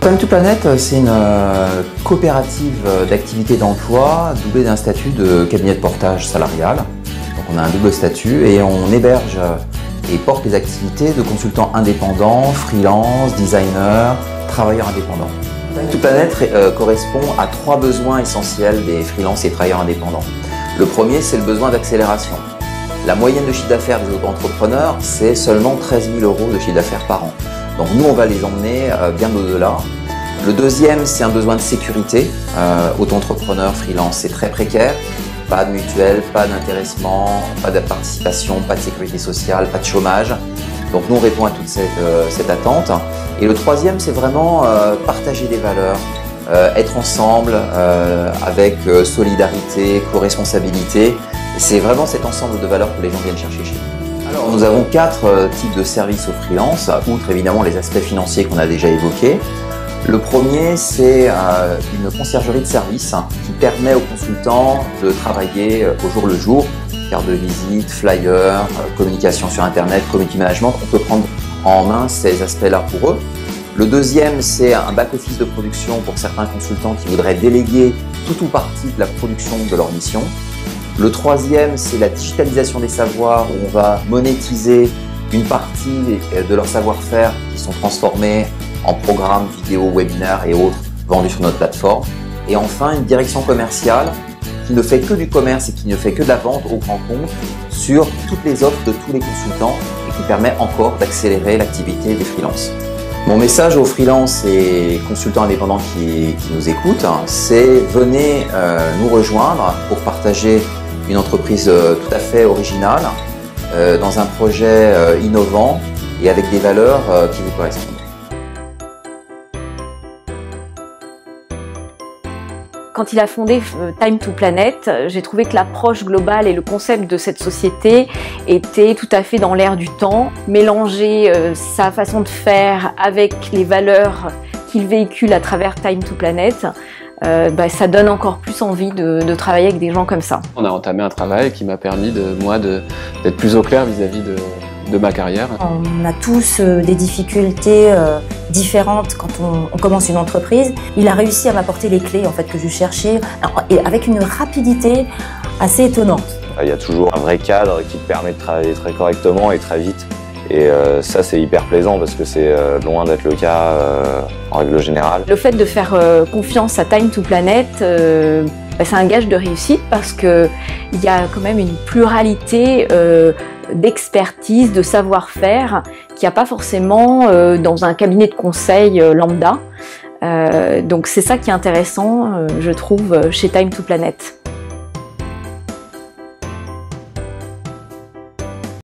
Time to Planet, c'est une coopérative d'activité d'emploi doublée d'un statut de cabinet de portage salarial. Donc on a un double statut et on héberge et porte les activités de consultants indépendants, freelance, designers, travailleurs indépendants. Time to Planet correspond à 3 besoins essentiels des freelances et travailleurs indépendants. Le premier, c'est le besoin d'accélération. La moyenne de chiffre d'affaires des auto-entrepreneurs, c'est seulement 13 000 € de chiffre d'affaires par an. Donc nous, on va les emmener bien au-delà. Le deuxième, c'est un besoin de sécurité. Auto-entrepreneur, freelance, c'est très précaire. Pas de mutuelle, pas d'intéressement, pas de participation, pas de sécurité sociale, pas de chômage. Donc nous, on répond à toute cette attente. Et le troisième, c'est vraiment partager des valeurs, être ensemble avec solidarité, co-responsabilité. C'est vraiment cet ensemble de valeurs que les gens viennent chercher chez nous. Alors, nous avons 4 types de services aux freelance, outre évidemment les aspects financiers qu'on a déjà évoqués. Le premier, c'est une conciergerie de service qui permet aux consultants de travailler au jour le jour, carte de visite, flyer, communication sur Internet, community management. On peut prendre en main ces aspects-là pour eux. Le deuxième, c'est un back-office de production pour certains consultants qui voudraient déléguer tout ou partie de la production de leur mission. Le troisième, c'est la digitalisation des savoirs où on va monétiser une partie de leur savoir-faire qui sont transformés en programmes, vidéos, webinaires et autres vendus sur notre plateforme. Et enfin, une direction commerciale qui ne fait que du commerce et qui ne fait que de la vente au grand compte sur toutes les offres de tous les consultants et qui permet encore d'accélérer l'activité des freelances. Mon message aux freelances et consultants indépendants qui nous écoutent, c'est venez nous rejoindre pour partager une entreprise tout à fait originale, dans un projet innovant et avec des valeurs qui vous correspondent. Quand il a fondé Time to Planet, j'ai trouvé que l'approche globale et le concept de cette société était tout à fait dans l'air du temps. Mélanger sa façon de faire avec les valeurs qu'il véhicule à travers Time to Planet, ça donne encore plus envie de travailler avec des gens comme ça. On a entamé un travail qui m'a permis d'être plus au clair vis-à-vis de ma carrière. On a tous des difficultés différentes quand on commence une entreprise. Il a réussi à m'apporter les clés en fait, que je cherchais et avec une rapidité assez étonnante. Il y a toujours un vrai cadre qui te permet de travailler très correctement et très vite. Et ça, c'est hyper plaisant parce que c'est loin d'être le cas en règle générale. Le fait de faire confiance à Time to Planet, c'est un gage de réussite parce qu'il y a quand même une pluralité d'expertise, de savoir-faire qu'il n'y a pas forcément dans un cabinet de conseil lambda. Donc c'est ça qui est intéressant, je trouve, chez Time to Planet.